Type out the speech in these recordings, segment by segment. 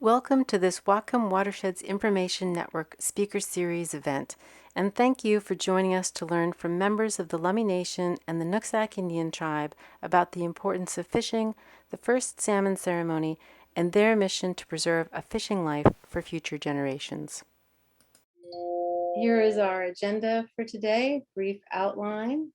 Welcome to this Whatcom Watersheds Information Network Speaker Series event, and thank you for joining us to learn from members of the Lummi Nation and the Nooksack Indian Tribe about the importance of fishing, the First Salmon Ceremony, and their mission to preserve a fishing life for future generations. Here is our agenda for today, brief outline.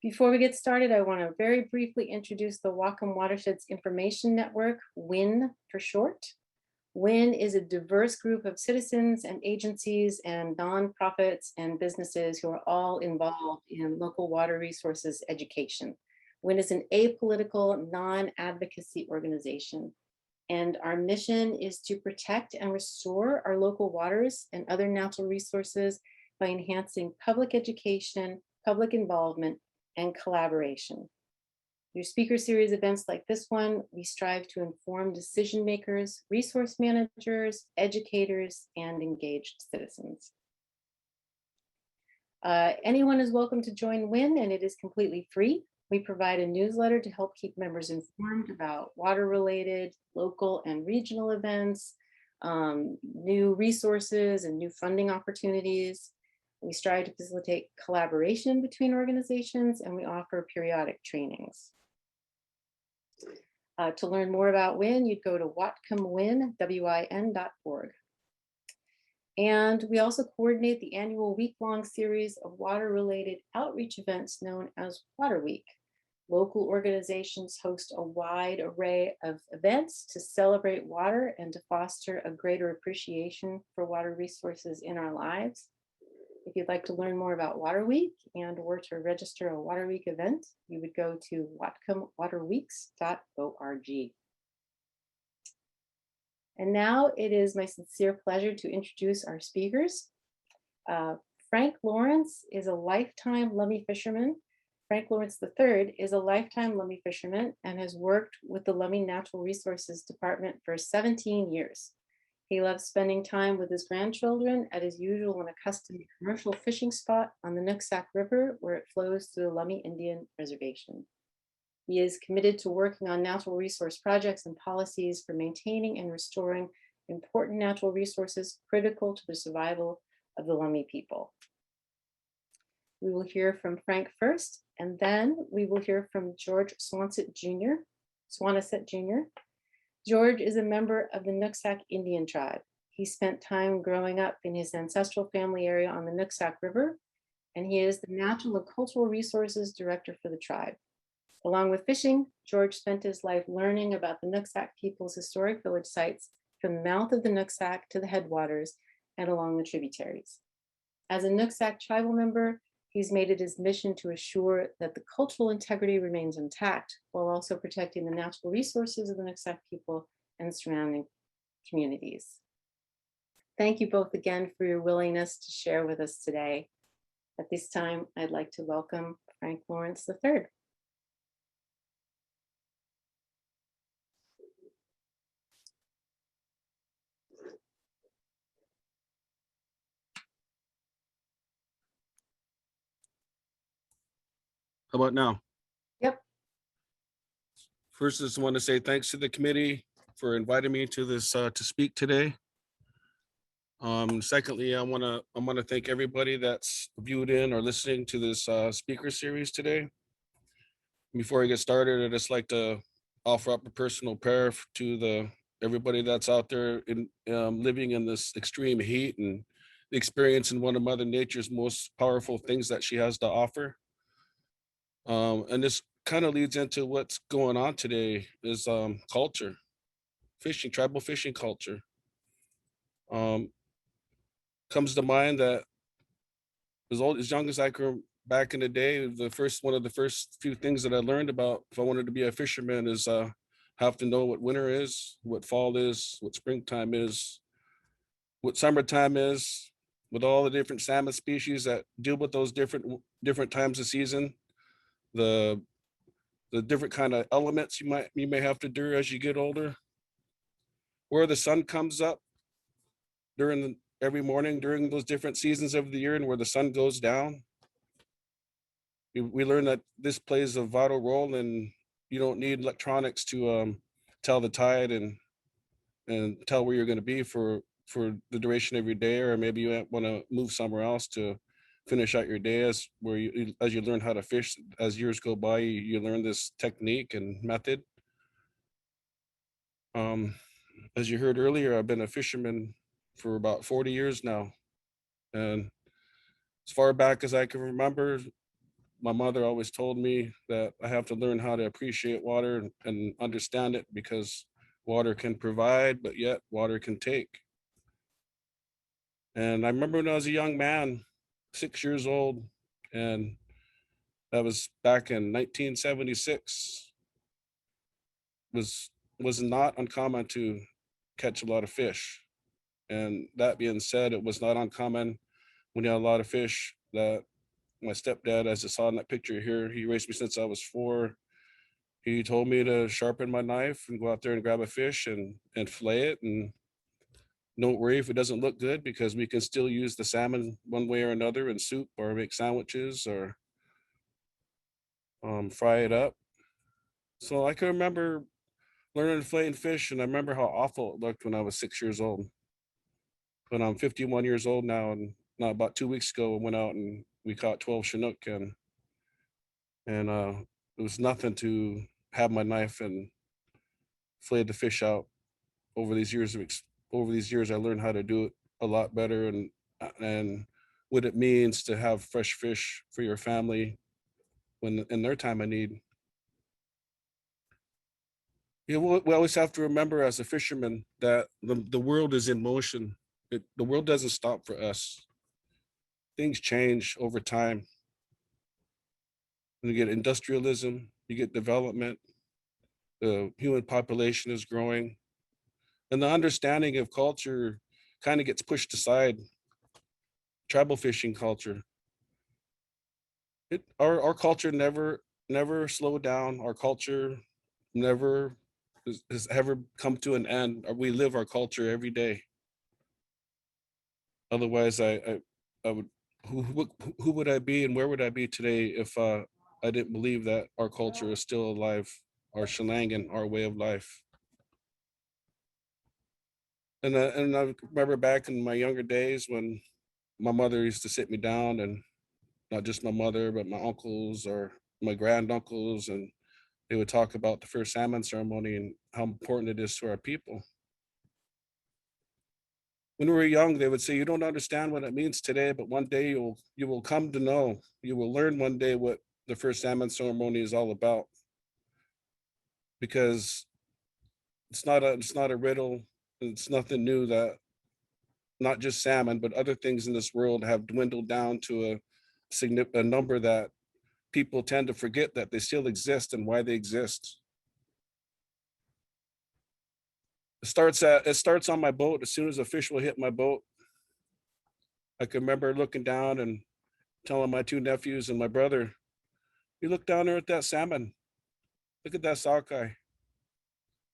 Before we get started, I want to very briefly introduce the Whatcom Watersheds Information Network, WIN for short. WIN is a diverse group of citizens and agencies and nonprofits and businesses who are all involved in local water resources education. WIN is an apolitical, non-advocacy organization, and our mission is to protect and restore our local waters and other natural resources by enhancing public education, public involvement, and collaboration. Through speaker series events like this one, we strive to inform decision makers, resource managers, educators, and engaged citizens. Anyone is welcome to join WIN, and it is completely free. We provide a newsletter to help keep members informed about water-related, local and regional events, new resources and new funding opportunities. We strive to facilitate collaboration between organizations, and we offer periodic trainings. To learn more about WIN, you'd go to whatcomwin.org. And we also coordinate the annual week-long series of water-related outreach events known as Water Week. Local organizations host a wide array of events to celebrate water and to foster a greater appreciation for water resources in our lives. If you'd like to learn more about Water Week and or to register a Water Week event, you would go to whatcomwaterweeks.org. And now it is my sincere pleasure to introduce our speakers. Frank Lawrence is a lifetime Lummi fisherman. Frank Lawrence III is a lifetime Lummi fisherman and has worked with the Lummi Natural Resources Department for 17 years. He loves spending time with his grandchildren at his usual and accustomed commercial fishing spot on the Nooksack River, where it flows through the Lummi Indian Reservation. He is committed to working on natural resource projects and policies for maintaining and restoring important natural resources critical to the survival of the Lummi people. We will hear from Frank first, and then we will hear from George Swanaset Jr. George is a member of the Nooksack Indian Tribe. He spent time growing up in his ancestral family area on the Nooksack River, and he is the Natural and Cultural Resources Director for the tribe. Along with fishing, George spent his life learning about the Nooksack people's historic village sites from the mouth of the Nooksack to the headwaters and along the tributaries. As a Nooksack tribal member, he's made it his mission to assure that the cultural integrity remains intact while also protecting the natural resources of the Nooksack people and surrounding communities. Thank you both again for your willingness to share with us today. At this time, I'd like to welcome Frank Lawrence III. How about now? Yep. First, I just want to say thanks to the committee for inviting me to this to speak today. Secondly, I want to thank everybody that's viewed in or listening to this speaker series today. Before I get started, I'd just like to offer up a personal prayer to everybody that's out there in living in this extreme heat and experiencing one of Mother Nature's most powerful things that she has to offer. And this kind of leads into what's going on today is culture, fishing, tribal fishing culture. Comes to mind that as young as I can back in the day, one of the first few things that I learned about if I wanted to be a fisherman is have to know what winter is, what fall is, what springtime is, what summertime is, with all the different salmon species that deal with those different times of season. The different kind of elements you may have to do as you get older, where the sun comes up every morning during those different seasons of the year, and where the sun goes down. We learn that this plays a vital role in you don't need electronics to tell the tide and tell where you're going to be for the duration of your day, or maybe you want to move somewhere else to finish out your day, as where as you learn how to fish, as years go by, you learn this technique and method. um as you heard earlier, I've been a fisherman for about 40 years now, and as far back as I can remember, my mother always told me that I have to learn how to appreciate water and understand it, because water can provide, but yet water can take. And I remember when I was a young man, 6 years old, and that was back in 1976, was was not uncommon to catch a lot of fish. And that being said, it was not uncommon when you had a lot of fish that my stepdad, as I saw in that picture here, he raised me since I was 4. He told me to sharpen my knife and go out there and grab a fish and fillet it, and don't worry if it doesn't look good, because we can still use the salmon one way or another in soup, or make sandwiches, or fry it up. So I can remember learning to fillet and fish, and I remember how awful it looked when I was 6 years old. But I'm 51 years old now, and not about 2 weeks ago, I went out and we caught 12 Chinook, and it was nothing to have my knife and fillet the fish out. Over these years over these years, I learned how to do it a lot better, and what it means to have fresh fish for your family when in their time of need. Yeah, we always have to remember as a fisherman that the world is in motion. The world doesn't stop for us. Things change over time. When you get industrialism, you get development, the human population is growing, and the understanding of culture kind of gets pushed aside. Tribal fishing culture, our culture never slowed down. Our culture never has ever come to an end. We live our culture every day. Otherwise, I would, who would I be and where would I be today if I didn't believe that our culture is still alive, our Shenangan, our way of life. And I remember back in my younger days when my mother used to sit me down, and not just my mother, but my uncles or my granduncles, and they would talk about the first salmon ceremony and how important it is to our people. When we were young, they would say, "You don't understand what it means today, but one day you will come to know. You will learn one day what the first salmon ceremony is all about, because it's not a riddle. It's nothing new that not just salmon, but other things in this world have dwindled down to a number that people tend to forget that they still exist and why they exist." It starts on my boat. As soon as a fish will hit my boat, I can remember looking down and telling my 2 nephews and my brother, "You look down there at that salmon. Look at that sockeye.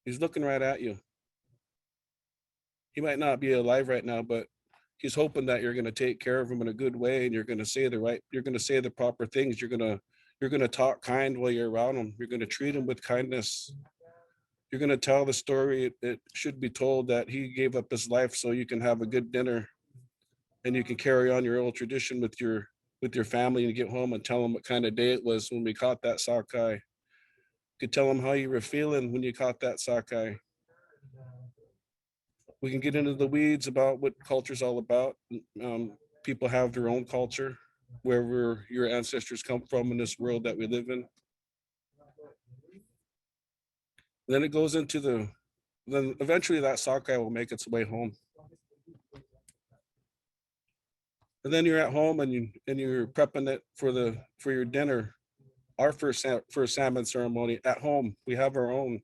He's looking right at you. He might not be alive right now, but he's hoping that you're going to take care of him in a good way, and you're going to say the proper things. You're going to talk kind while you're around him. You're going to treat him with kindness. You're going to tell the story it should be told, that he gave up his life so you can have a good dinner, and you can carry on your old tradition with your family, and get home and tell them what kind of day it was when we caught that sockeye. You could tell them how you were feeling when you caught that sockeye." We can get into the weeds about what culture's all about. People have their own culture, wherever your ancestors come from in this world that we live in. Then it goes into then eventually that sockeye will make its way home. And then you're at home, and you're prepping it for your dinner. Our first salmon ceremony at home. We have our own.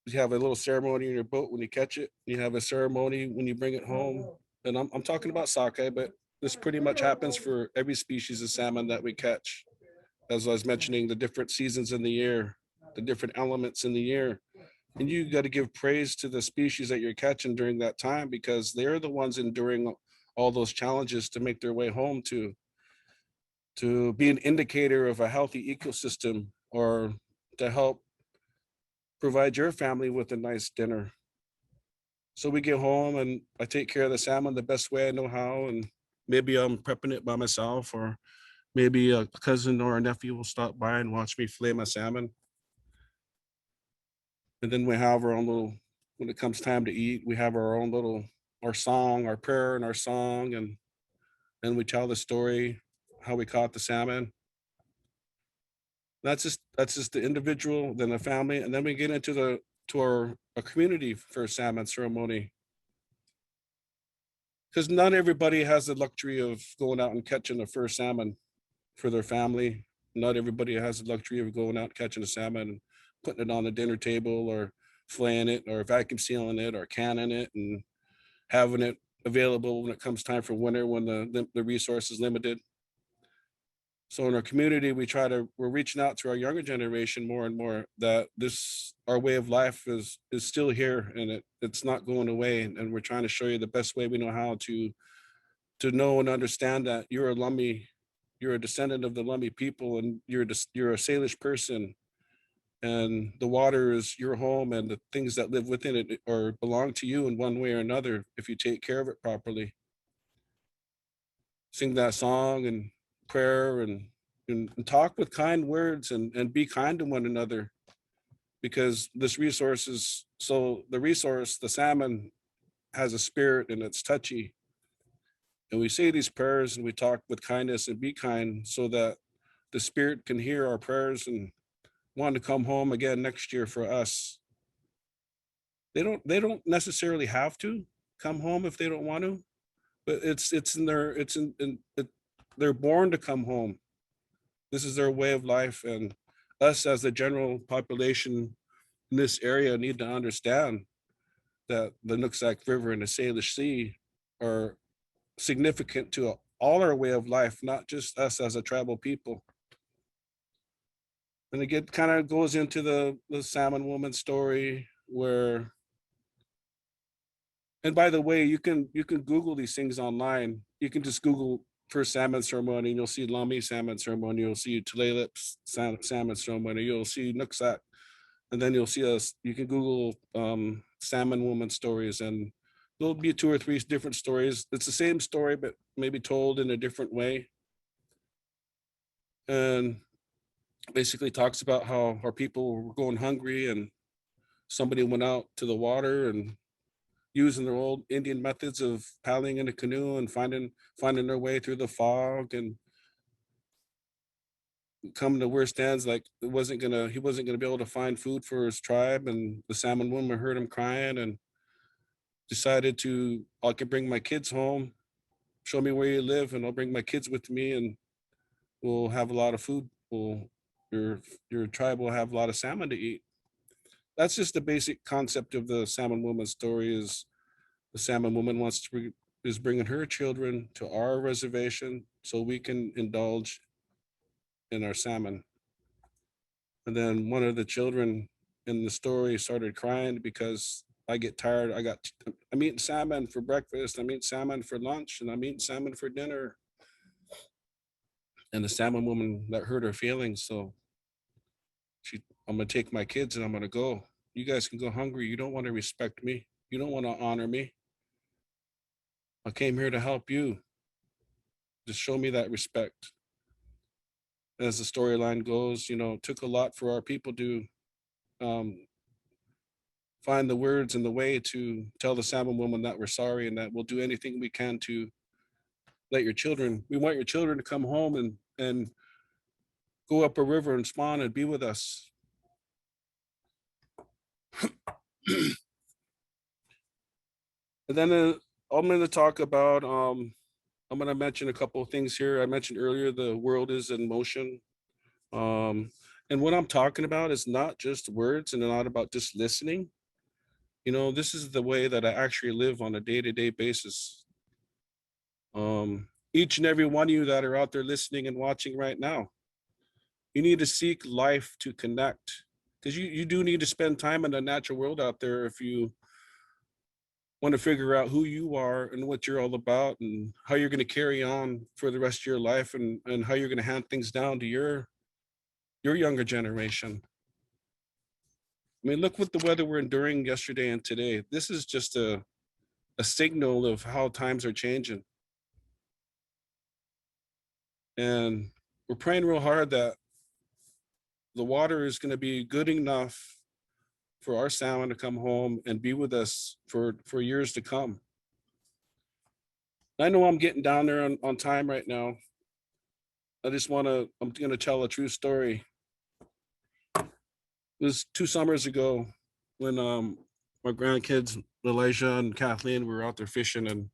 You have a little ceremony in your boat when you catch it. You have a ceremony when you bring it home. And I'm talking about sockeye, but this pretty much happens for every species of salmon that we catch. As I was mentioning, the different seasons in the year, the different elements in the year. And you got to give praise to the species that you're catching during that time, because they're the ones enduring all those challenges to make their way home to be an indicator of a healthy ecosystem or to help provide your family with a nice dinner. So we get home and I take care of the salmon the best way I know how. And maybe I'm prepping it by myself, or maybe a cousin or a nephew will stop by and watch me fillet my salmon. And then we have our own little, when it comes time to eat, we have our own little, our song, our prayer and our song. And then we tell the story, how we caught the salmon. That's just the individual, then the family. And then we get into our a community First Salmon Ceremony, because not everybody has the luxury of going out and catching the first salmon for their family. Not everybody has the luxury of going out catching a salmon and putting it on the dinner table, or flaying it, or vacuum sealing it, or canning it, and having it available when it comes time for winter, when the resource is limited. So in our community, we're reaching out to our younger generation more and more, that this our way of life is still here, and it's not going away. And we're trying to show you the best way we know how to know and understand that you're a Lummi, you're a descendant of the Lummi people, and you're a Salish person, and the water is your home, and the things that live within it or belong to you in one way or another if you take care of it properly. Sing that song and prayer, and talk with kind words, and be kind to one another, because this resource is so the resource, the salmon, has a spirit and it's touchy. And we say these prayers and we talk with kindness and be kind, so that the spirit can hear our prayers and want to come home again next year for us. They don't necessarily have to come home if they don't want to, but it's in their it's in it, they're born to come home. This is their way of life, and us as the general population in this area need to understand that the Nooksack River and the Salish Sea are significant to all our way of life, not just us as a tribal people. And again, kind of goes into the salmon woman story, where, and by the way, you can Google these things online. You can just Google First Salmon Ceremony, and you'll see Lummi Salmon Ceremony, you'll see Tulalip Salmon Ceremony, you'll see Nooksack, and then you'll see us. You can Google salmon woman stories, and there'll be two or three different stories. It's the same story, but maybe told in a different way. And basically talks about how our people were going hungry, and somebody went out to the water and using their old Indian methods of paddling in a canoe and finding their way through the fog, and coming to where stands like he wasn't gonna be able to find food for his tribe. And the salmon woman heard him crying and decided to, I can bring my kids home, show me where you live, and I'll bring my kids with me, and we'll have a lot of food. Your your tribe will have a lot of salmon to eat. That's just the basic concept of the salmon woman story. Is the salmon woman is bringing her children to our reservation so we can indulge in our salmon. And then one of the children in the story started crying because I get tired. I'm eating salmon for breakfast, I'm eating salmon for lunch, and I'm eating salmon for dinner. And the salmon woman that hurt her feelings, so I'm gonna take my kids and I'm gonna go. You guys can go hungry. You don't want to respect me. You don't want to honor me. I came here to help you. Just show me that respect. As the storyline goes, it took a lot for our people to um, find the words and the way to tell the salmon woman that we're sorry, and that we'll do anything we can to we want your children to come home and go up a river and spawn and be with us. And then I'm going to talk about, I'm going to mention a couple of things here. I mentioned earlier, the world is in motion. Um, and what I'm talking about is not just words and not about just listening. This is the way that I actually live on a day-to-day basis. Each and every one of you that are out there listening and watching right now, you need to seek life to connect, because you do need to spend time in the natural world out there if you want to figure out who you are and what you're all about, and how you're going to carry on for the rest of your life, and how you're going to hand things down to your your younger generation. I mean, look what the weather we're enduring yesterday and today. This is just a signal of how times are changing. And we're praying real hard that the water is going to be good enough for our salmon to come home and be with us for years to come. I know I'm getting down there on time right now. I'm going to tell a true story. It was 2 summers ago when my grandkids, Elijah and Kathleen, were out there fishing, and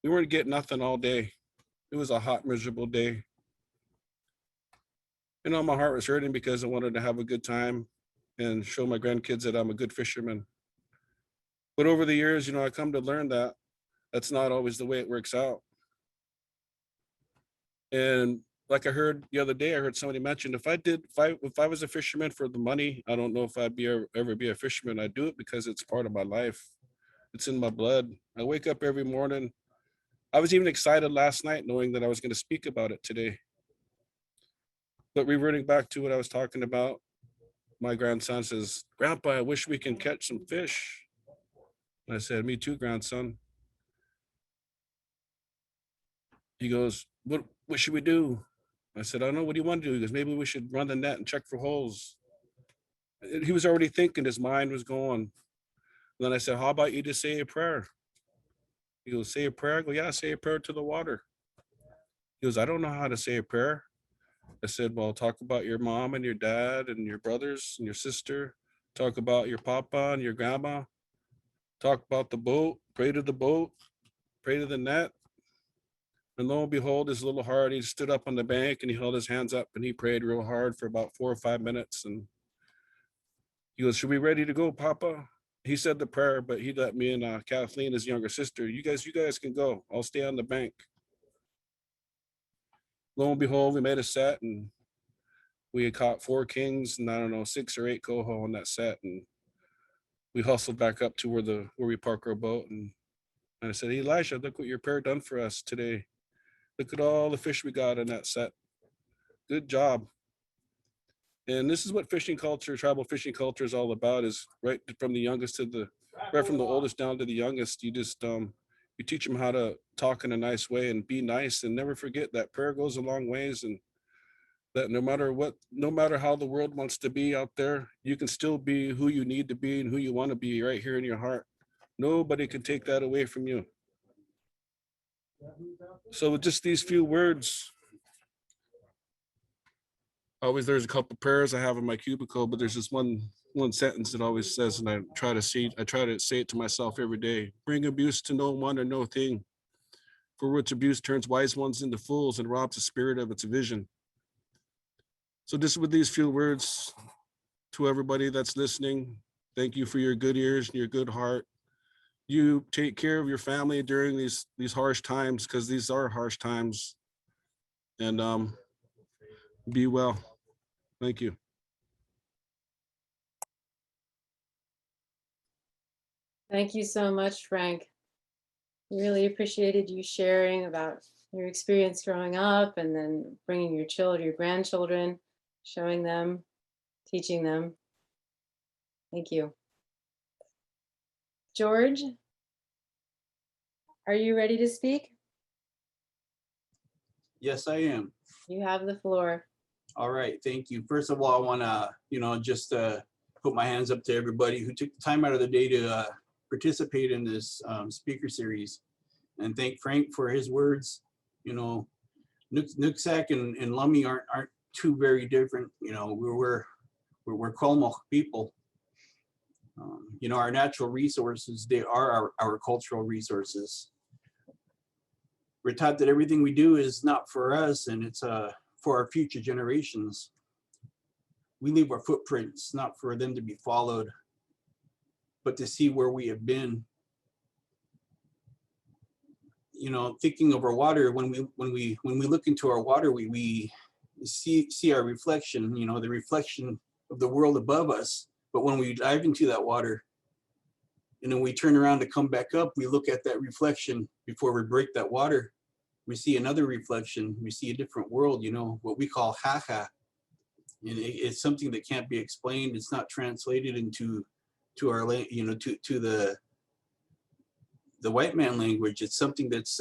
we weren't getting nothing all day. It was a hot, miserable day. You know, my heart was hurting because I wanted to have a good time and show my grandkids that I'm a good fisherman. But over the years, you know, I come to learn that that's not always the way it works out. And like I heard the other day, I heard somebody mention if I was a fisherman for the money, I don't know if I'd ever be a fisherman. I do it because it's part of my life. It's in my blood. I wake up every morning. I was even excited last night knowing that I was going to speak about it today. But reverting back to what I was talking about, my grandson says, "Grandpa, I wish we can catch some fish." And I said, "Me too, grandson." He goes, what should we do?" I said, "I don't know. What do you want to do?" He goes, "Maybe we should run the net and check for holes." He was already thinking, his mind was going. And then I said, "How about you just say a prayer?" He goes, "Say a prayer?" I go, "Yeah, say a prayer to the water." He goes, "I don't know how to say a prayer." I said, "Well, talk about your mom and your dad and your brothers and your sister. Talk about your papa and your grandma. Talk about the boat. Pray to the boat. Pray to the net." And lo and behold, his little heart, he stood up on the bank and he held his hands up and he prayed real hard for about 4 or 5 minutes. And he goes, "Should we ready to go, Papa?" He said the prayer, but he let me and Kathleen, his younger sister, you guys can go. I'll stay on the bank. Lo and behold, we made a set and we had caught 4 kings and I don't know, 6 or 8 coho on that set. And we hustled back up to where we park our boat. And I said, "Hey, Elisha, look what your prayer done for us today. Look at all the fish we got in that set. Good job." And this is what fishing culture, tribal fishing culture is all about, is right from the youngest right from the oldest down to the youngest. You just, you teach them how to talk in a nice way and be nice and never forget that prayer goes a long ways, and that no matter how the world wants to be out there, you can still be who you need to be and who you want to be right here in your heart. Nobody can take that away from you. So with just these few words, always there's a couple prayers I have in my cubicle, but there's this one sentence that always says, and I try to say it to myself every day: "Bring abuse to no one or no thing, for which abuse turns wise ones into fools and robs the spirit of its vision." So just with these few words, to everybody that's listening, thank you for your good ears and your good heart. You take care of your family during these harsh times, because these are harsh times. And be well. Thank you. Thank you so much, Frank. Really appreciated you sharing about your experience growing up and then bringing your grandchildren, showing them, teaching them. Thank you. George, are you ready to speak? Yes, I am. You have the floor. All right, thank you. First of all, I want to, just put my hands up to everybody who took the time out of the day to participate in this speaker series, and thank Frank for his words. You know, Nooksack and Lummi aren't too very different. You know, we're Kolmok people. Our natural resources, they are our cultural resources. We're taught that everything we do is not for us, and it's for our future generations. We leave our footprints not for them to be followed, but to see where we have been. Thinking of our water, when we look into our water, we see our reflection. The reflection of the world above us. But when we dive into that water, and then we turn around to come back up, we look at that reflection before we break that water. We see another reflection. We see a different world. What we call haha. And it's something that can't be explained. It's not translated into our to the white man language. It's something that's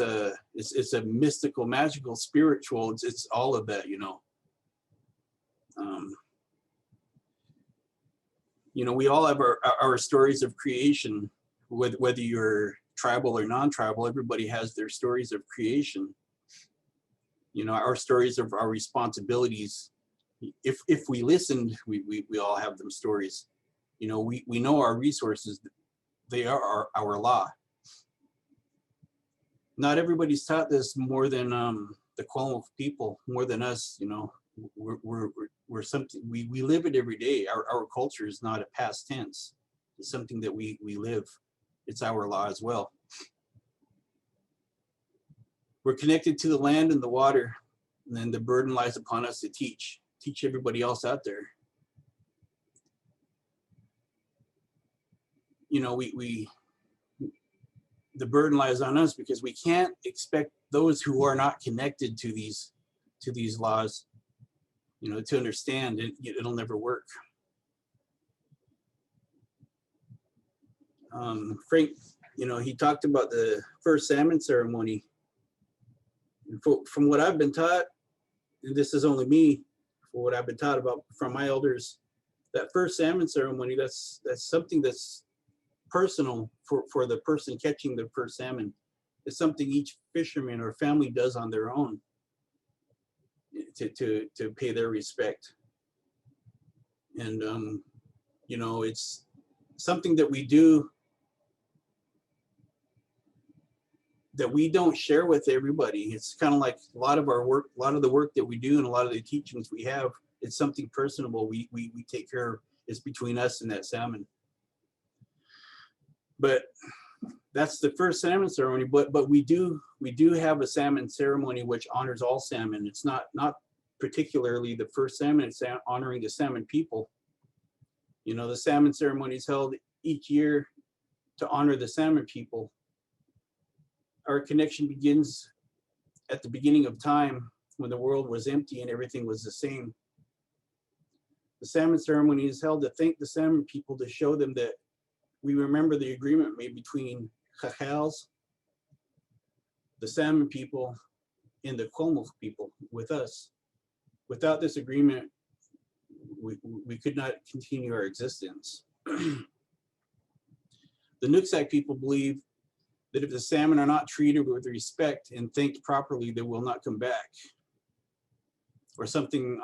it's a mystical, magical, spiritual. It's all of that, we all have our stories of creation, whether you're tribal or non-tribal. Everybody has their stories of creation. Our stories of our responsibilities. If we listened, we all have them stories. We know our resources. They are our law. Not everybody's taught this more than the Quamo people, more than us. We're something, we live it every day. Our culture is not a past tense. It's something that we live. It's our law as well. We're connected to the land and the water, and then the burden lies upon us to teach everybody else out there. The burden lies on us because we can't expect those who are not connected to these laws, to understand it. It'll never work. Frank, he talked about the First Salmon Ceremony. From what I've been taught, and this is only me, for what I've been taught about from my elders, that First Salmon Ceremony, that's something that's personal for the person catching the first salmon. It's something each fisherman or family does on their own to pay their respect. And it's something that we do that we don't share with everybody. It's kind of like a lot of our work, a lot of the work that we do and a lot of the teachings we have, it's something personable we take care of. It's between us and that salmon. But that's the First Salmon Ceremony. But we do have a salmon ceremony which honors all salmon. It's not particularly the first salmon. It's honoring the salmon people. The salmon ceremony is held each year to honor the salmon people. Our connection begins at the beginning of time, when the world was empty and everything was the same. The salmon ceremony is held to thank the salmon people, to show them that we remember the agreement made between Chachals, the salmon people, and the Quamo people with us. Without this agreement, we could not continue our existence. The Nooksack people believe that if the salmon are not treated with respect and thanked properly, they will not come back. Or something,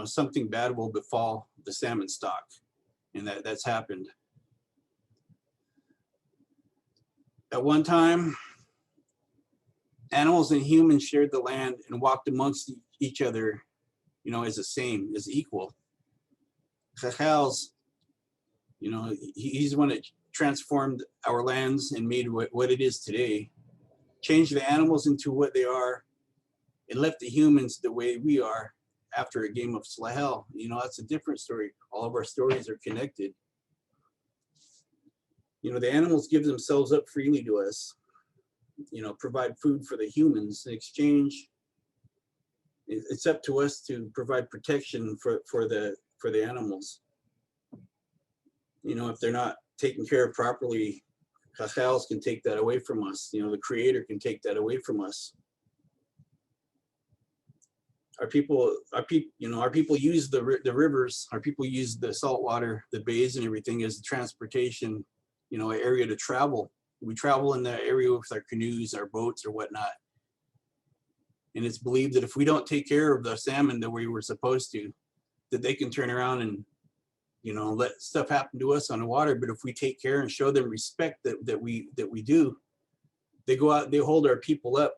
something bad will befall the salmon stock. And that's happened. At one time, animals and humans shared the land and walked amongst each other, as the same, as equal. Chachals, he's the one that transformed our lands and made what it is today, changed the animals into what they are, and left the humans the way we are after a game of Slahel. That's a different story. All of our stories are connected. The animals give themselves up freely to us, provide food for the humans in exchange. It's up to us to provide protection for the animals. If they're not taken care of properly, Chachals can take that away from us. The Creator can take that away from us. Our people use the rivers. Our people use the salt water, the bays, and everything as transportation. Area to travel. We travel in that area with our canoes, our boats, or whatnot. And it's believed that if we don't take care of the salmon the way we're supposed to, that they can turn around and let stuff happen to us on the water. But if we take care and show them respect that we do, they go out, they hold our people up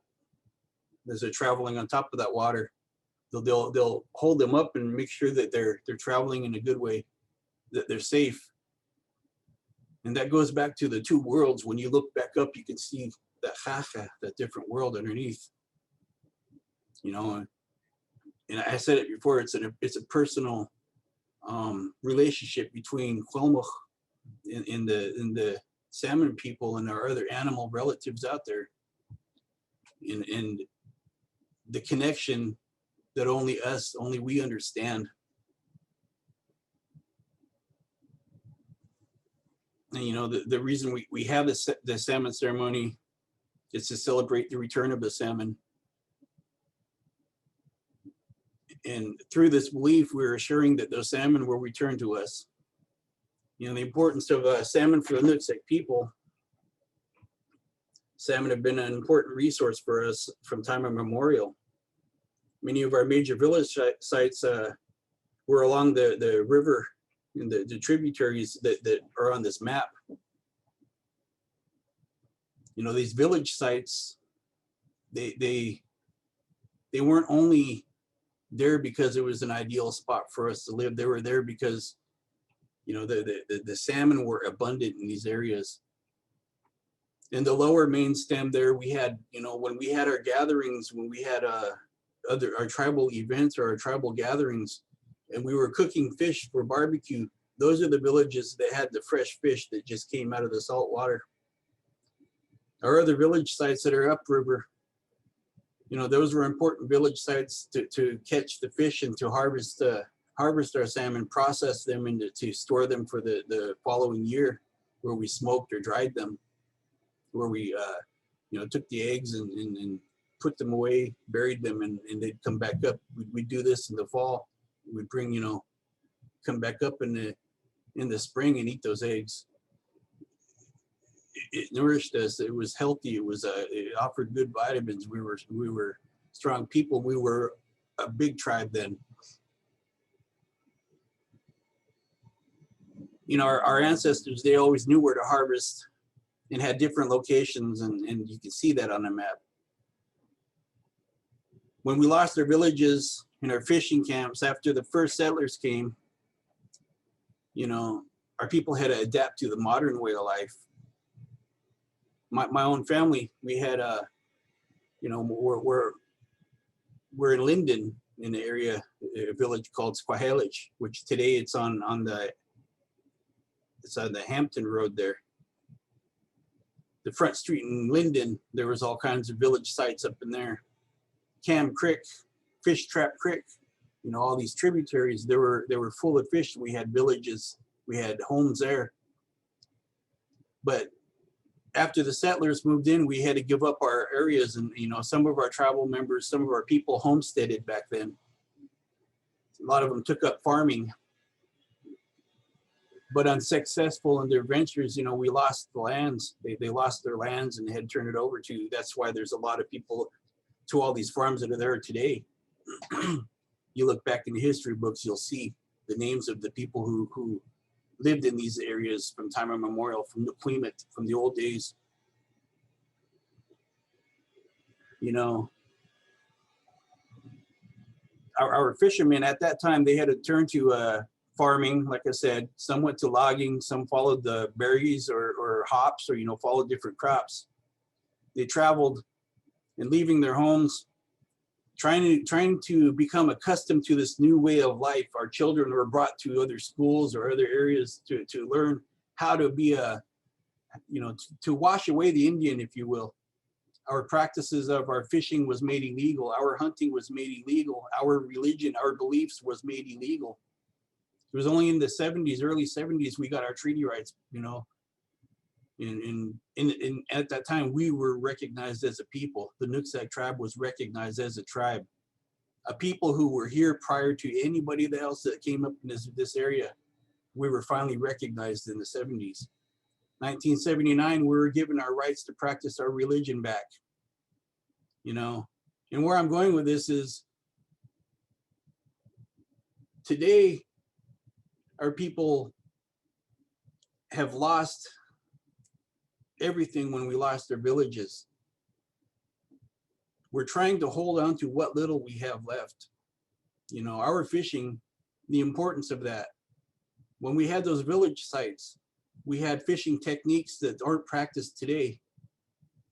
as they're traveling on top of that water. They'll hold them up and make sure that they're traveling in a good way, that they're safe. And that goes back to the two worlds. When you look back up, you can see that chacha, that different world underneath. And I said it before, it's a personal relationship between Quamo and the salmon people and our other animal relatives out there. And the connection that only we understand. And you know, the reason we have the salmon ceremony is to celebrate the return of the salmon. And through this belief, we're assuring that those salmon will return to us. You know, the importance of salmon for the Nooksack people. Salmon have been an important resource for us from time immemorial. Many of our major village sites were along the river and the tributaries that are on this map. You know, these village sites, they weren't only there because it was an ideal spot for us to live. They were there because, you know, the salmon were abundant in these areas. In the lower main stem there, we had, you know, when we had our gatherings, when we had our tribal events or our tribal gatherings, and we were cooking fish for barbecue, those are the villages that had the fresh fish that just came out of the salt water. Our other village sites that are upriver, you know, those were important village sites to catch the fish and to harvest our salmon, process them, and to store them for the following year, where we smoked or dried them, where we you know, took the eggs and put them away, buried them, and they'd come back up. We'd do this in the fall. We'd bring, you know, come back up in the spring and eat those eggs. It nourished us. It was healthy. It offered good vitamins. We were strong people. We were a big tribe then. You know, our ancestors, they always knew where to harvest and had different locations, and you can see that on the map. When we lost our villages and our fishing camps after the first settlers came, you know, our people had to adapt to the modern way of life. My own family, we had you know, we're in Linden, in the area, a village called Squahelich, which today it's on the Hampton Road there. The front street in Linden, there was all kinds of village sites up in there. Cam Creek, Fish Trap Creek, you know, all these tributaries, they were full of fish. We had villages, we had homes there. But after the settlers moved in, we had to give up our areas, and you know, some of our tribal members, some of our people homesteaded back then. A lot of them took up farming, but unsuccessful in their ventures. You know, we lost the lands. They lost their lands and they had to turn it over to. That's why there's a lot of people to all these farms that are there today. You look back in the history books, you'll see the names of the people who lived in these areas from time immemorial, from the Plymouth, from the old days. You know, our fishermen at that time, they had to turn to farming, like I said. Some went to logging, some followed the berries or hops, or, you know, followed different crops. They traveled and leaving their homes, trying to become accustomed to this new way of life. Our children were brought to other schools or other areas to learn how to be you know, to wash away the Indian, if you will. Our practices of our fishing was made illegal. Our hunting was made illegal. Our religion, our beliefs was made illegal. It was only in the 70s, early 70s, we got our treaty rights, you know. And at that time, we were recognized as a people. The Nooksack tribe was recognized as a tribe, a people who were here prior to anybody else that came up in this area. We were finally recognized in the 70s. 1979, we were given our rights to practice our religion back. You know, and where I'm going with this is, today, our people have lost everything when we lost their villages. We're trying to hold on to what little we have left. You know, our fishing, the importance of that. When we had those village sites, we had fishing techniques that aren't practiced today.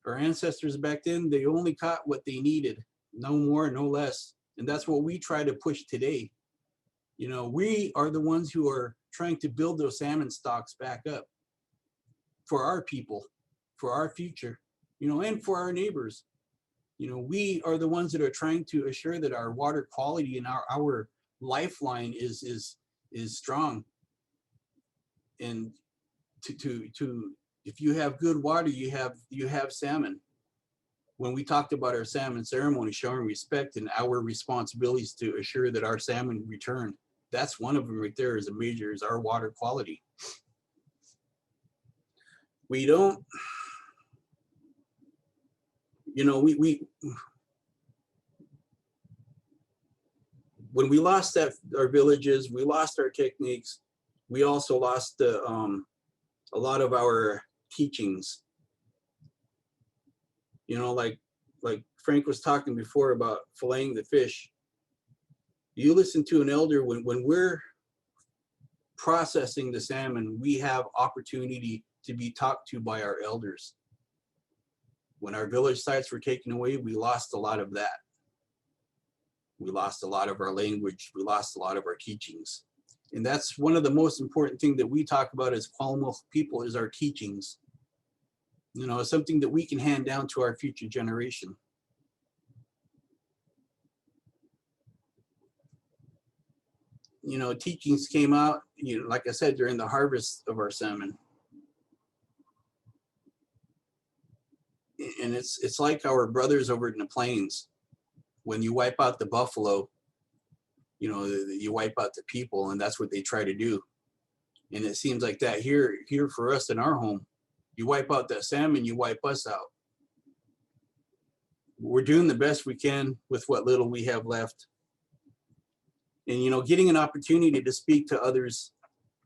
Our ancestors back then, they only caught what they needed, no more, no less. And that's what we try to push today. You know, we are the ones who are trying to build those salmon stocks back up for our people, for our future, you know, and for our neighbors. You know, we are the ones that are trying to assure that our water quality and our lifeline is strong. And to if you have good water, you have salmon. When we talked about our salmon ceremony, showing respect and our responsibilities to assure that our salmon return, that's one of them right there. Is our water quality. We don't, you know, we when we lost our villages, we lost our techniques. We also lost a lot of our teachings. You know, like Frank was talking before about filleting the fish. You listen to an elder when we're processing the salmon, we have opportunity to be talked to by our elders. When our village sites were taken away, we lost a lot of that. We lost a lot of our language. We lost a lot of our teachings. And that's one of the most important things that we talk about as Kwalamo people is our teachings. You know, it's something that we can hand down to our future generation. You know, teachings came out, you know, like I said, during the harvest of our salmon. And it's like our brothers over in the plains. When you wipe out the buffalo, you know, you wipe out the people, and that's what they try to do. And it seems like that here for us in our home. You wipe out that salmon, you wipe us out. We're doing the best we can with what little we have left. And, you know, getting an opportunity to speak to others,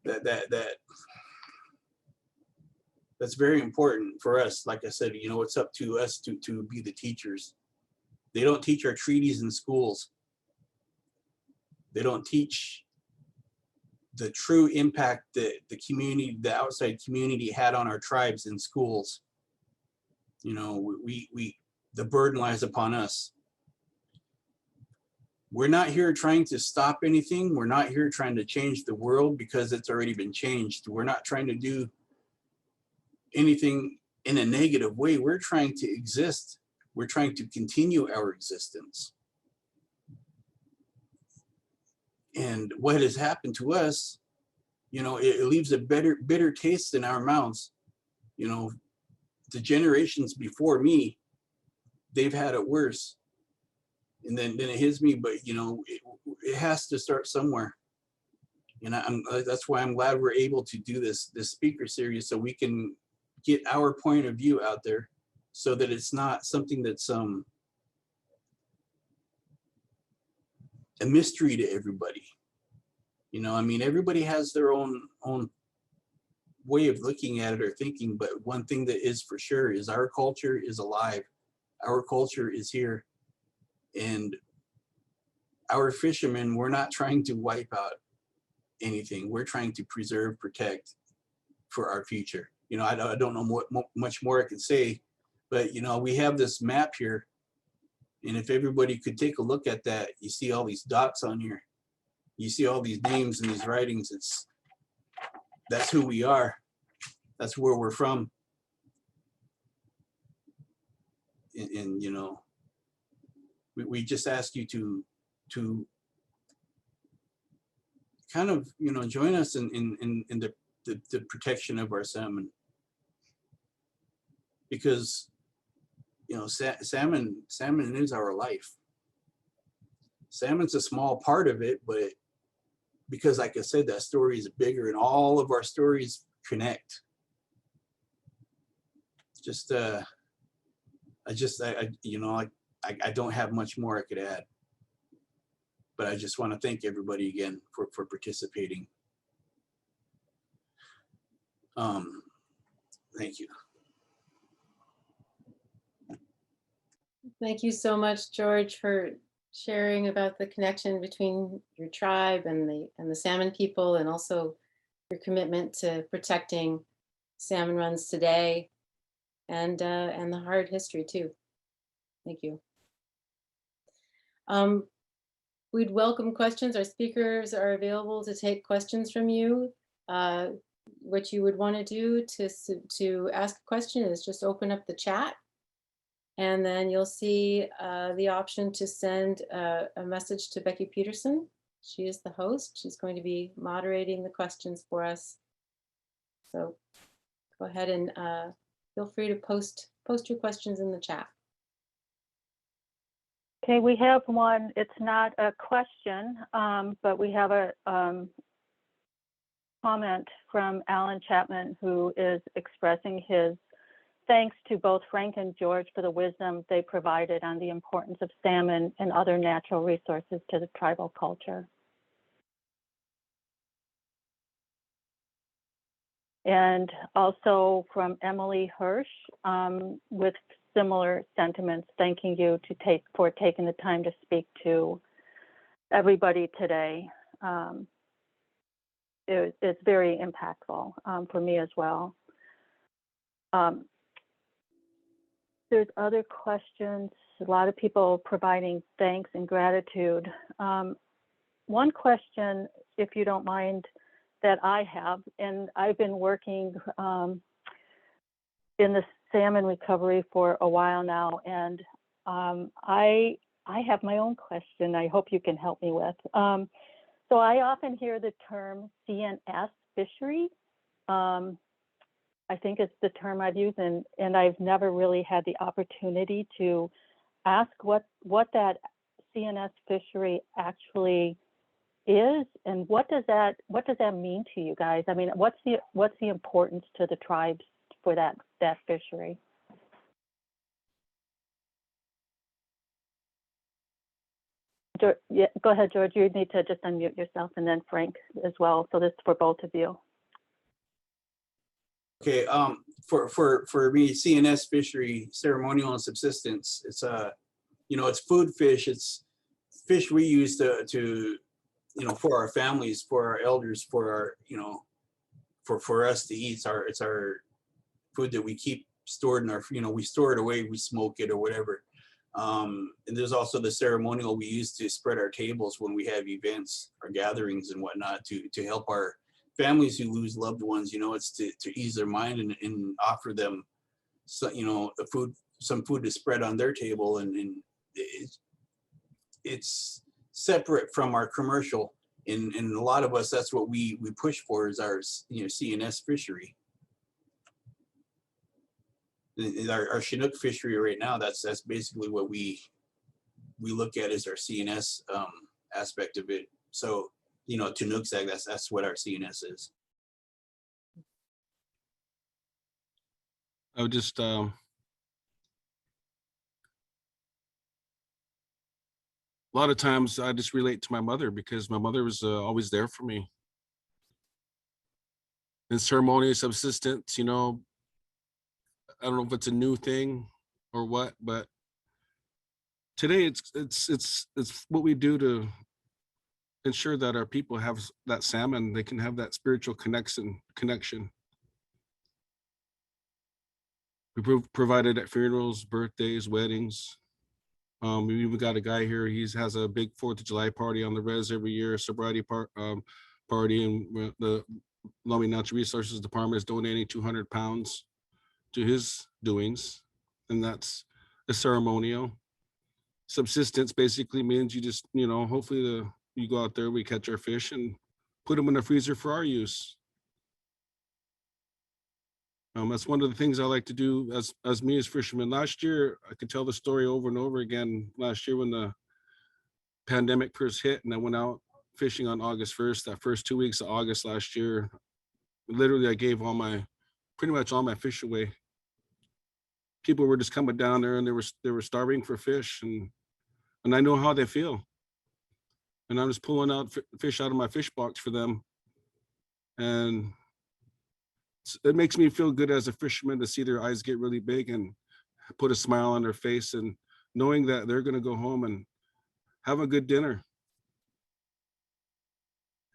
that's very important for us. Like I said, you know, it's up to us to be the teachers. They don't teach our treaties in schools. They don't teach the true impact that the community, the outside community had on our tribes in schools. You know, the burden lies upon us. We're not here trying to stop anything. We're not here trying to change the world because it's already been changed. We're not trying to do anything in a negative way. We're trying to exist. We're trying to continue our existence. And what has happened to us, you know, it leaves a bitter taste in our mouths. You know, the generations before me, they've had it worse. And then it hits me, but you know, it has to start somewhere. And that's why I'm glad we're able to do this speaker series, so we can get our point of view out there, so that it's not something that's a mystery to everybody. You know, I mean, everybody has their own way of looking at it or thinking, but one thing that is for sure is our culture is alive. Our culture is here. And our fishermen, we're not trying to wipe out anything. We're trying to preserve, protect for our future. You know, I don't know what much more I can say, but you know, we have this map here, and if everybody could take a look at that, you see all these dots on here. You see all these names and these writings. That's who we are. That's where we're from. And you know, we just ask you to kind of, you know, join us in the protection of our salmon, because you know, salmon is our life. Salmon's a small part of it, but because like I said, that story is bigger, and all of our stories connect. Just you know, I don't have much more I could add, but I just want to thank everybody again for participating. Thank you. Thank you so much, George, for sharing about the connection between your tribe and the salmon people, and also your commitment to protecting salmon runs today, and the hard history too. Thank you. We'd welcome questions. Our speakers are available to take questions from you. What you would want to do to ask a question is just open up the chat And then you'll see the option to send a message to Becky Peterson. She is the host. She's going to be moderating the questions for us. So go ahead and feel free to post your questions in the chat. Okay, we have one. It's not a question, but we have a comment from Alan Chapman, who is expressing his thanks to both Frank and George for the wisdom they provided on the importance of salmon and other natural resources to the tribal culture. And also from Emily Hirsch, with similar sentiments, thanking you for taking the time to speak to everybody today. It's very impactful for me as well. There's other questions, a lot of people providing thanks and gratitude. One question, if you don't mind, that I have, and I've been working in the salmon recovery for a while now, and I have my own question I hope you can help me with. So I often hear the term CNS fishery. I think it's the term I've used, and I've never really had the opportunity to ask what that CNS fishery actually is, and what does that mean to you guys? I mean, what's the importance to the tribes for that fishery? Yeah, go ahead, George. You need to just unmute yourself, and then Frank as well. So this is for both of you. Okay, for me, CNS fishery, ceremonial and subsistence, it's it's food fish. It's fish we use to for our families, for our elders, for our for us to eat. It's our food that we keep stored in our, we store it away, we smoke it or whatever. And there's also the ceremonial we use to spread our tables when we have events or gatherings and whatnot to help our families who lose loved ones. It's to ease their mind and offer them some food to spread on their table, and it's separate from our commercial. And a lot of us, that's what we push for, is our CNS fishery. Our Chinook fishery right now, that's basically what we look at as our CNS aspect of it. So to Nooksack, that's what our CNS is. I would just a lot of times I just relate to my mother, because my mother was always there for me. In ceremonial subsistence, I don't know if it's a new thing or what, but today it's what we do to ensure that our people have that salmon, they can have that spiritual connection. We provided at funerals, birthdays, weddings. We even got a guy here. He has a big 4th of July party on the res every year, a sobriety party, and the Lummi Natural Resources Department is donating 200 pounds to his doings, and that's a ceremonial. Subsistence basically means you just, hopefully you go out there, we catch our fish and put them in the freezer for our use. That's one of the things I like to do as me as fisherman. Last year, I could tell the story over and over again. Last year when the pandemic first hit and I went out fishing on August 1st, that first 2 weeks of August last year, literally I gave pretty much all my fish away. People were just coming down there and they were starving for fish, and I know how they feel. And I'm just pulling out fish out of my fish box for them. And it makes me feel good as a fisherman to see their eyes get really big and put a smile on their face, and knowing that they're going to go home and have a good dinner.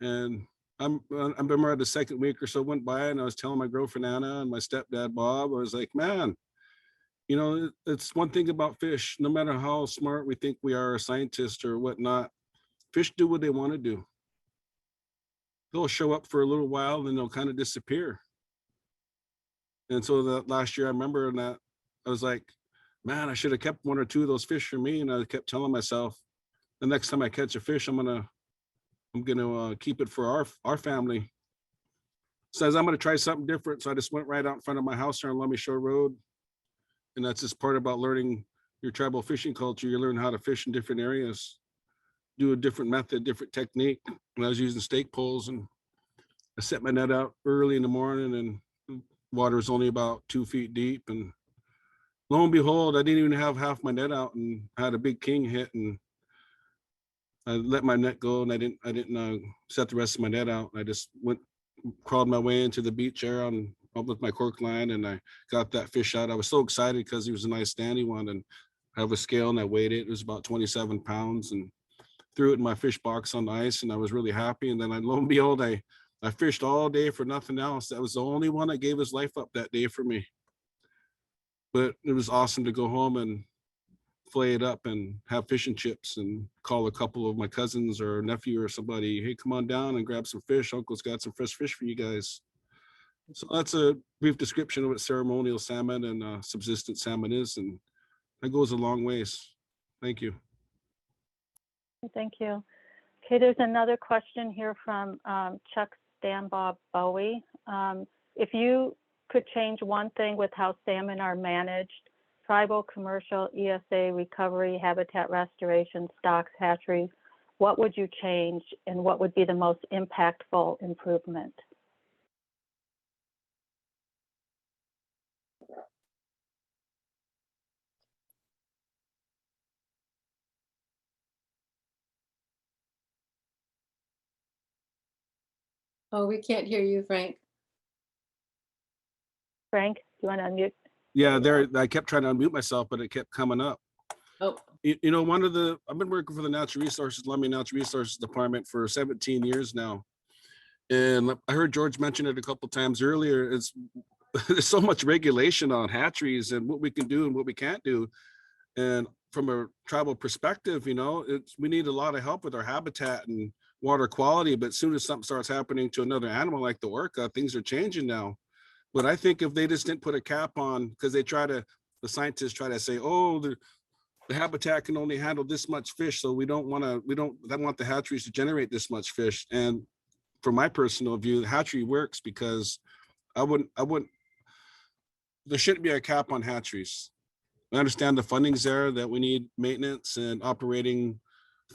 And I remember the second week or so went by, and I was telling my girlfriend Anna and my stepdad Bob, I was like, man, it's one thing about fish. No matter how smart we think we are, a scientist or whatnot, fish do what they want to do. They'll show up for a little while, and then they'll kind of disappear. And so that last year, I remember that I was like, man, I should have kept one or two of those fish for me. And I kept telling myself, the next time I catch a fish, I'm gonna keep it for our family. Says I'm gonna try something different. So I just went right out in front of my house here on Lummi Shore Road. And that's just part about learning your tribal fishing culture. You learn how to fish in different areas, do a different method, different technique. And I was using stake poles, and I set my net out early in the morning, and water was only about 2 feet deep. And lo and behold, I didn't even have half my net out, and I had a big king hit, and I let my net go, and I didn't set the rest of my net out. I just crawled my way into the beach area and up with my cork line, and I got that fish out. I was so excited because he was a nice standing one, and I have a scale and I weighed it. It was about 27 pounds, and threw it in my fish box on the ice, and I was really happy. And then lo and behold, I fished all day for nothing else. That was the only one that gave his life up that day for me. But it was awesome to go home and flay it up and have fish and chips and call a couple of my cousins or nephew or somebody, hey, come on down and grab some fish. Uncle's got some fresh fish for you guys. So that's a brief description of what ceremonial salmon and subsistence salmon is, and that goes a long ways. Thank you. Thank you. Okay, there's another question here from Chuck Stanbob Bowie. If you could change one thing with how salmon are managed, tribal, commercial, ESA, recovery, habitat restoration, stocks, hatcheries, what would you change, and what would be the most impactful improvement? Oh, we can't hear you, Frank. Frank, do you want to unmute? Yeah, I kept trying to unmute myself, but it kept coming up. Oh, You know, I've been working for the Natural Resources, Lummi Natural Resources Department for 17 years now. And I heard George mention it a couple times earlier. There's so much regulation on hatcheries and what we can do and what we can't do. And from a tribal perspective, you know, we need a lot of help with our habitat and water quality. But as soon as something starts happening to another animal like the orca, things are changing now. But I think if they just didn't put a cap on, because the scientists try to say, oh, the habitat can only handle this much fish, so we don't want the hatcheries to generate this much fish. And from my personal view, the hatchery works because there shouldn't be a cap on hatcheries. I understand the funding's there, that we need maintenance and operating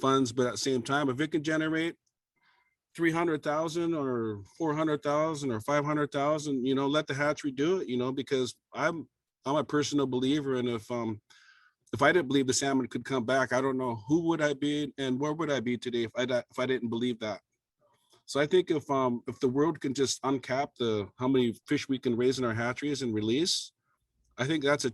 funds, but at the same time, if it can generate 300,000 or 400,000 or 500,000, you know, let the hatchery do it, you know, because I'm a personal believer. And if I didn't believe the salmon could come back, I don't know who would I be and where would I be today if I didn't believe that. So I think if the world can just uncap how many fish we can raise in our hatcheries and release, I think that's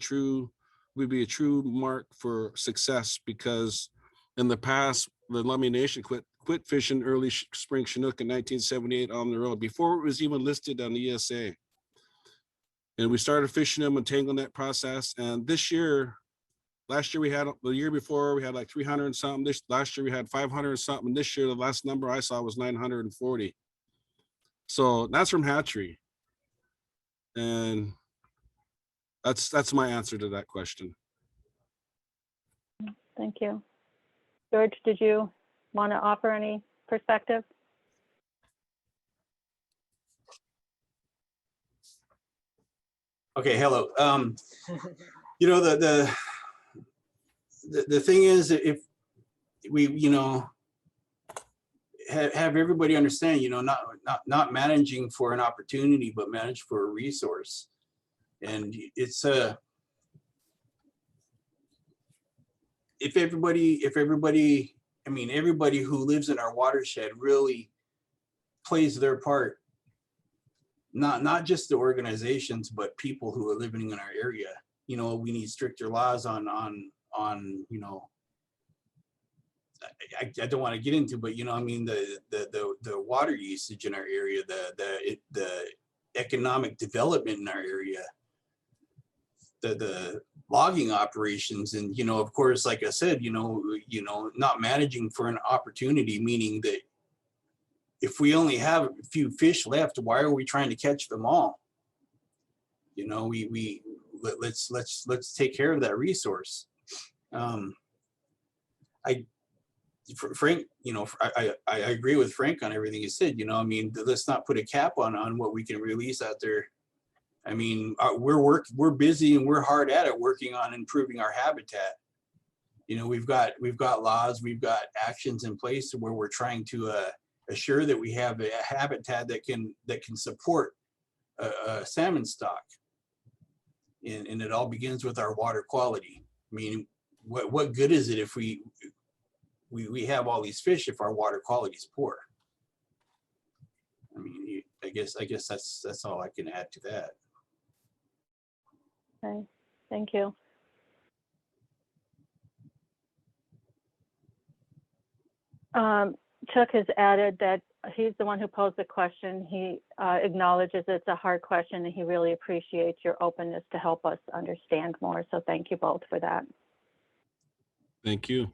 would be a true mark for success. Because in the past, the Lummi Nation quit fishing early spring Chinook in 1978 on the road before it was even listed on the ESA. And we started fishing them and tangling that process. And last year the year before we had like 300 and something. Last year we had 500 and something. This year, the last number I saw was 940. So that's from hatchery. And that's my answer to that question. Thank you. George, did you want to offer any perspective? Okay, hello. You know, the thing is, if we, you know, have everybody understand, you know, not managing for an opportunity, but manage for a resource. And it's if everybody, I mean, everybody who lives in our watershed really plays their part, not just the organizations, but people who are living in our area. You know, we need stricter laws on you know, I don't want to get into, but you know, I mean, the water usage in our area, the economic development in our area, the logging operations, and you know, of course, like I said, you know, not managing for an opportunity, meaning that if we only have a few fish left, why are we trying to catch them all? You know, we let's take care of that resource. Frank, I agree with Frank on everything he said. I mean, let's not put a cap on what we can release out there. I mean, we're busy and we're hard at it working on improving our habitat. We've got laws, we've got actions in place where we're trying to assure that we have a habitat that can support a salmon stock. And it all begins with our water quality. I mean, what good is it if we have all these fish if our water quality is poor? I mean, I guess that's all I can add to that. Okay, thank you. Chuck has added that he's the one who posed the question. He acknowledges it's a hard question and he really appreciates your openness to help us understand more. So thank you both for that. Thank you.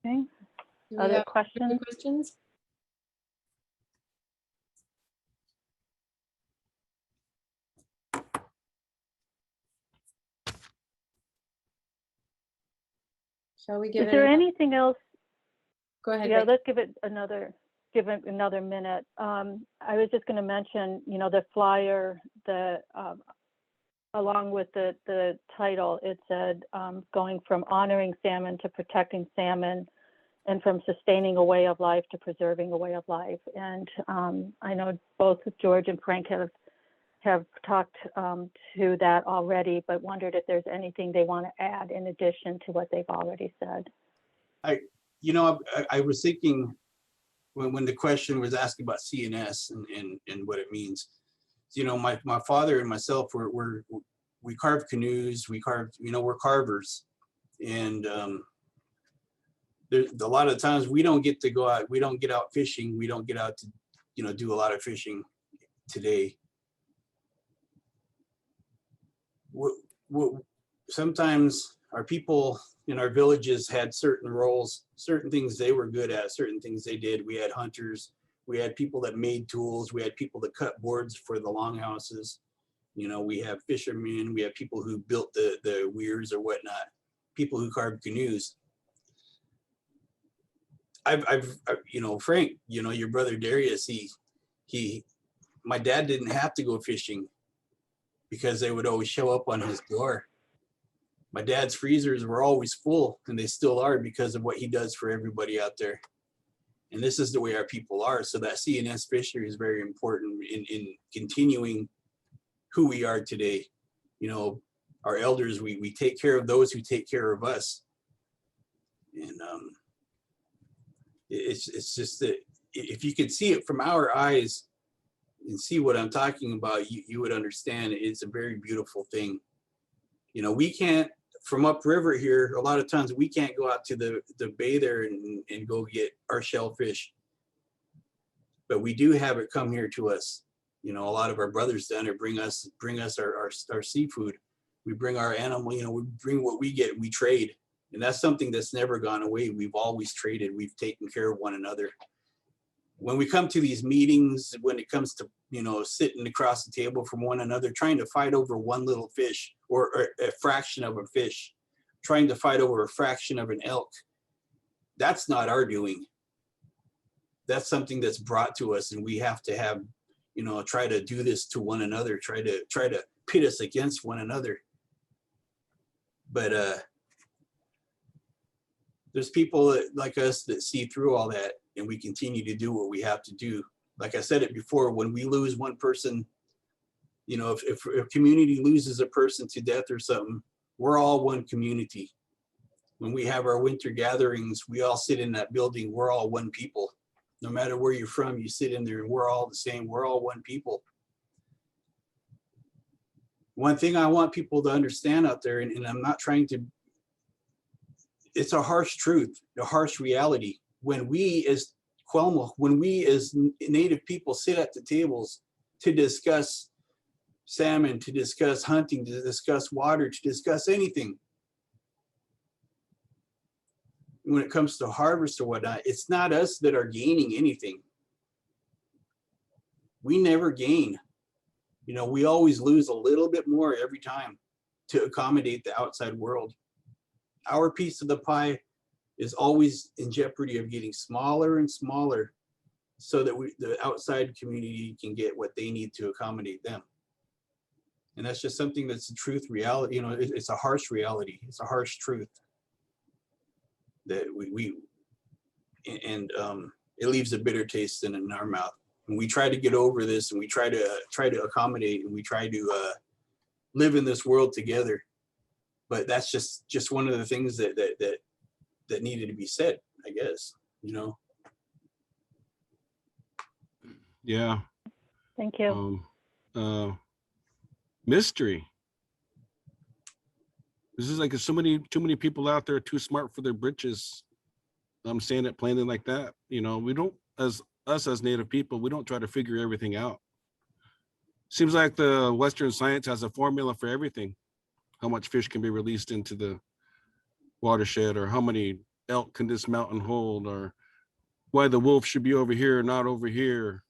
Okay. Do we Other have questions? further questions? Shall we give Is there it? anything else? Go ahead. Yeah, Becky. let's give it another minute. I was just going to mention, the flyer, along with the title, it said going from honoring salmon to protecting salmon, and from sustaining a way of life to preserving a way of life. And I know both George and Frank have talked to that already, but wondered if there's anything they want to add in addition to what they've already said. I was thinking when the question was asking about CNS and what it means. My father and myself we carve canoes, we carve, we're carvers, and there's a lot of times we don't get to go out, we don't get out fishing, we don't get out to do a lot of fishing today. Sometimes our people in our villages had certain roles, certain things they were good at, certain things they did. We had hunters, we had people that made tools, we had people that cut boards for the longhouses. We have fishermen, we have people who built the weirs or whatnot, people who carved canoes. Frank, your brother Darius, my dad didn't have to go fishing because they would always show up on his door. My dad's freezers were always full, and they still are because of what he does for everybody out there. And this is the way our people are. So that CNS fishery is very important in continuing who we are today. Our elders, we take care of those who take care of us. And it's just that if you could see it from our eyes and see what I'm talking about, you would understand it's a very beautiful thing. We can't, from upriver here, a lot of times we can't go out to the bay there and go get our shellfish, but we do have it come here to us. A lot of our brothers down there bring us our seafood. We bring our animal, we bring what we get, we trade. And that's something that's never gone away. We've always traded. We've taken care of one another. When we come to these meetings, when it comes to, sitting across the table from one another, trying to fight over one little fish or a fraction of a fish, trying to fight over a fraction of an elk, that's not our doing. That's something that's brought to us, and we have to have, try to do this to one another, try to pit us against one another. But there's people like us that see through all that, and we continue to do what we have to do. Like I said it before, when we lose one person, if a community loses a person to death or something, we're all one community. When we have our winter gatherings, we all sit in that building, we're all one people. No matter where you're from, you sit in there and we're all the same, we're all one people. One thing I want people to understand out there, and I'm not trying to, it's a harsh truth, a harsh reality. When we as Quelmo, when we as Native people sit at the tables to discuss salmon, to discuss hunting, to discuss water, to discuss anything, when it comes to harvest or whatnot, it's not us that are gaining anything. we never gain. You know, we always lose a little bit more every time to accommodate the outside world. Our piece of the pie is always in jeopardy of getting smaller and smaller so that the outside community can get what they need to accommodate them. And that's just something that's a truth reality. You know, it's a harsh reality. It's a harsh truth that it leaves a bitter taste in our mouth. And we try to get over this, and we try to accommodate, and we try to live in this world together. But that's just one of the things that needed to be said, I guess, you know. Yeah. Thank you. Mystery. This is like too many people out there too smart for their britches. I'm saying it plainly like that. You know, we don't, as Native people, we don't try to figure everything out. Seems like the Western science has a formula for everything. How much fish can be released into the watershed, or how many elk can this mountain hold, or why the wolf should be over here, not over here.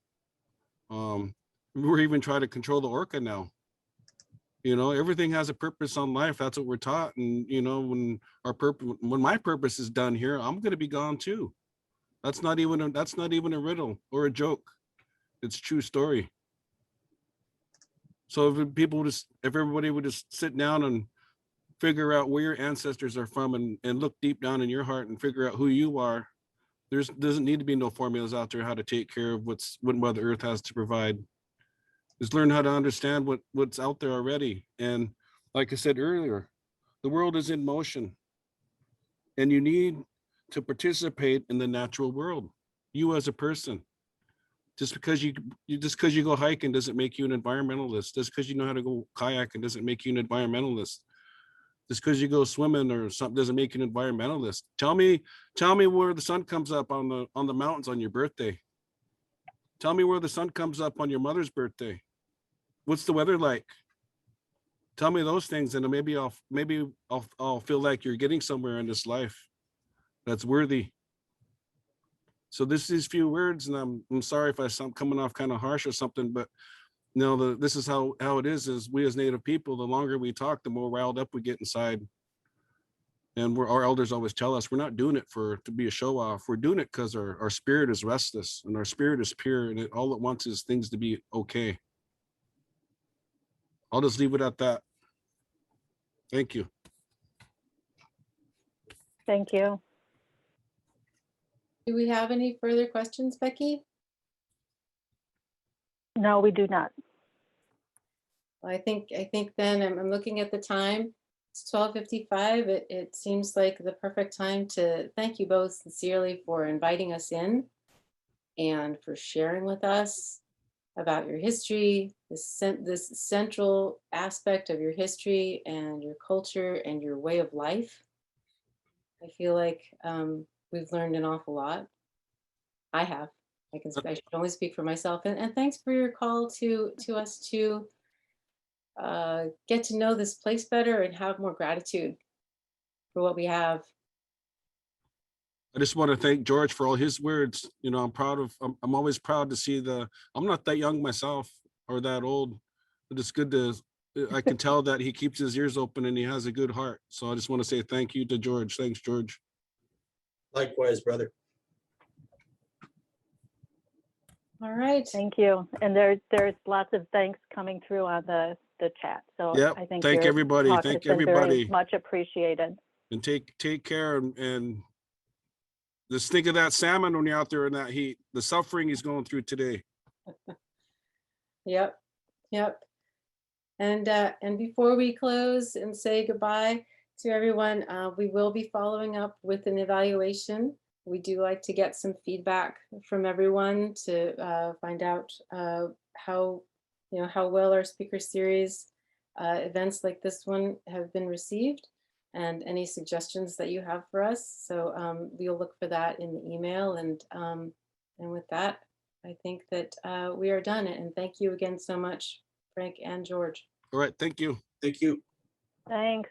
We're even trying to control the orca now. You know, everything has a purpose on life. That's what we're taught. And you know, when my purpose is done here, I'm going to be gone too. That's not even a riddle or a joke. It's a true story. So if everybody would just sit down and figure out where your ancestors are from, and look deep down in your heart and figure out who you are, doesn't need to be no formulas out there how to take care of what Mother Earth has to provide. Just learn how to understand what's out there already. And like I said earlier, the world is in motion, and you need to participate in the natural world. You as a person, just because you go hiking doesn't make you an environmentalist. Just because you know how to go kayaking doesn't make you an environmentalist. Just because you go swimming or something doesn't make you an environmentalist. Tell me where the sun comes up on the mountains on your birthday. Tell me where the sun comes up on your mother's birthday. What's the weather like? Tell me those things, and maybe I'll feel like you're getting somewhere in this life that's worthy. So these few words, and I'm sorry if I'm coming off kind of harsh or something, but you know, this is how it is we as Native people, the longer we talk, the more riled up we get inside. And our elders always tell us we're not doing it to be a show off. We're doing it because our spirit is restless and our spirit is pure, and all it wants is things to be okay. I'll just leave it at that. Thank you. Thank you. Do we have any further questions, Becky? No, we do not. Well, I think then I'm looking at the time. It's 12:55. It seems like the perfect time to thank you both sincerely for inviting us in and for sharing with us about your history, this central aspect of your history and your culture and your way of life. I feel like we've learned an awful lot. I have. I should only speak for myself. And thanks for your call to us to get to know this place better and have more gratitude for what we have. I just want to thank George for all his words. You know, I'm always proud to see I'm not that young myself or that old, but it's good I can tell that he keeps his ears open and he has a good heart. So I just want to say thank you to George. Thanks, George. Likewise, brother. All right. Thank you. And there's lots of thanks coming through on the chat. So Yep. I think Thank your everybody. talk Thank has been everybody. very much appreciated. And take care, and just think of that salmon when you're out there in that heat, the suffering he's going through today. Yep. And before we close and say goodbye to everyone, we will be following up with an evaluation. We do like to get some feedback from everyone to find out how well our speaker series events like this one have been received, and any suggestions that you have for us. So we'll look for that in the email. And with that, I think that we are done. And thank you again so much, Frank and George. All right. Thank you. Thank you. Thanks.